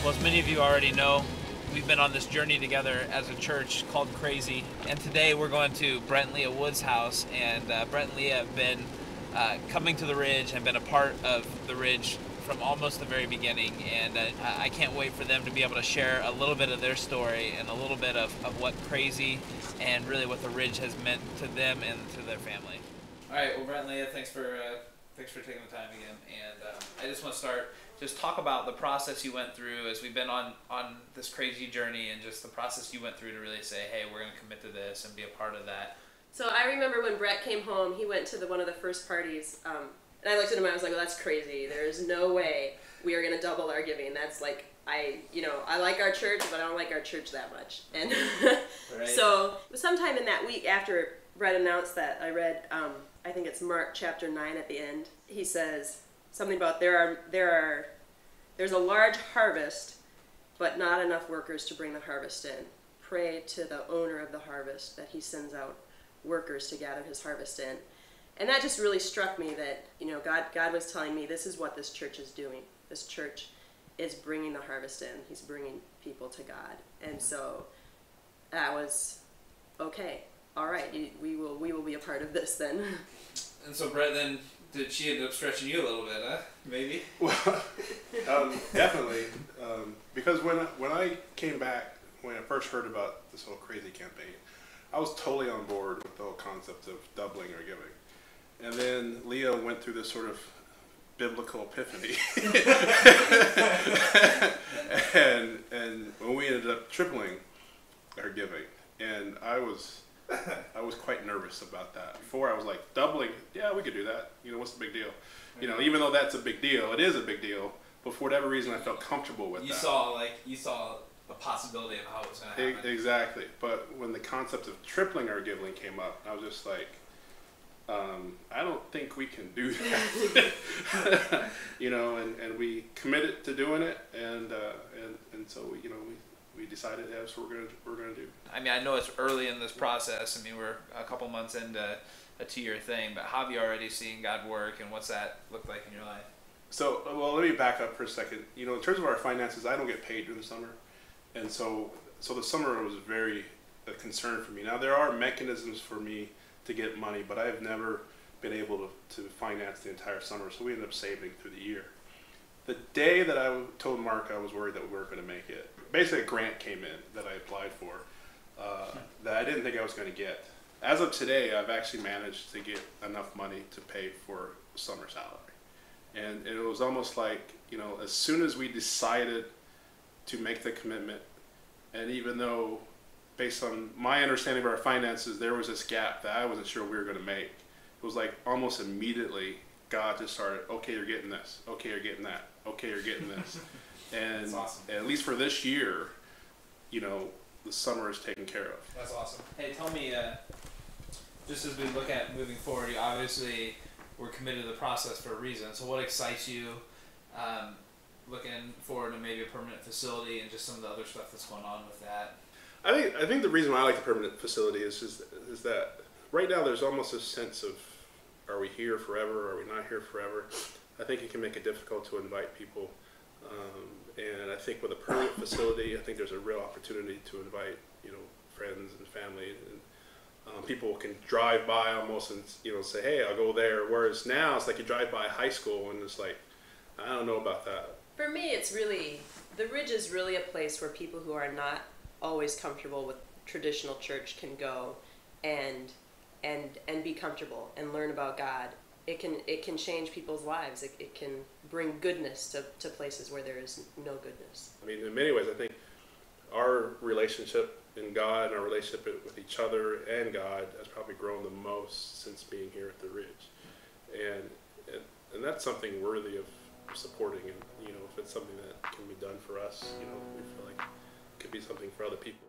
Well, as many of you already know, we've been on this journey together as a church called Crazy, and today we're going to Brent and Leah Wood's house, and Brent and Leah have been coming to the Ridge and been a part of the Ridge from almost the very beginning, and I can't wait for them to be able to share a little bit of their story and a little bit of what Crazy and really what the Ridge has meant to them and to their family. All right, well, Brent and Leah, thanks for taking the time again, and I just want to start, just talk about the process you went through as we've been on this crazy journey, and just the process you went through to really say, hey, we're going to commit to this and be a part of that. So I remember when Brett came home, he went to one of the first parties, and I looked at him and I was like, well, that's crazy. There's no way we are going to double our giving. That's like, I like our church, but I don't like our church that much. And Right. So sometime in that week after Brett announced that, I read, I think it's Mark chapter 9 at the end. He says something about there's a large harvest, but not enough workers to bring the harvest in. Pray to the owner of the harvest that he sends out workers to gather his harvest in. And that just really struck me that, God was telling me this is what this church is doing. This church is bringing the harvest in. He's bringing people to God. And so that was, okay, all right, we will be a part of this then. And so Brett, then, did she end up stretching you a little bit, huh? Maybe? Well, definitely. Because when I came back, when I first heard about this whole Crazy campaign, I was totally on board with the whole concept of doubling our giving. And then Leah went through this sort of biblical epiphany. and when we ended up tripling our giving, and I was quite nervous about that. Before I was like, doubling, yeah, we could do that. What's the big deal? Even though that's a big deal, it is a big deal. But for whatever reason, I felt comfortable with that. You saw the possibility of how it was going to happen. Exactly. But when the concept of tripling our giving came up, I was just like, I don't think we can do that. And we committed to doing it, and so we decided that's what we're gonna do. I mean, I know it's early in this process. I mean, we're a couple months into a 2-year thing, but how have you already seen God work, and what's that look like in your life? So, well, let me back up for a second. In terms of our finances, I don't get paid during the summer, and so the summer was very a concern for me. Now, there are mechanisms for me to get money, but I've never been able to finance the entire summer, so we ended up saving through the year. The day that I told Mark I was worried that we weren't going to make it, basically a grant came in that I applied for that I didn't think I was going to get. As of today, I've actually managed to get enough money to pay for summer salary. And it was almost like, as soon as we decided to make the commitment, and even though based on my understanding of our finances, there was this gap that I wasn't sure we were going to make. It was like almost immediately God just started, okay, you're getting this. Okay, you're getting that. Okay, you're getting this. And, awesome. And at least for this year, the summer is taken care of. That's awesome. Hey, tell me, just as we look at moving forward, you obviously we're committed to the process for a reason. So what excites you looking forward to maybe a permanent facility and just some of the other stuff that's going on with that? I think the reason why I like the permanent facility is that right now there's almost a sense of, are we here forever? Are we not here forever? I think it can make it difficult to invite people. And I think with a permanent facility, I think there's a real opportunity to invite, friends and family, and people can drive by almost and say, hey, I'll go there. Whereas now it's like you drive by high school and it's like, I don't know about that. For me, it's really, the Ridge is really a place where people who are not always comfortable with traditional church can go and be comfortable and learn about God. It can change people's lives. It can bring goodness to places where there is no goodness. I mean, in many ways, I think our relationship in God and our relationship with each other and God has probably grown the most since being here at the Ridge, and that's something worthy of supporting. And if it's something that can be done for us, we feel like it could be something for other people.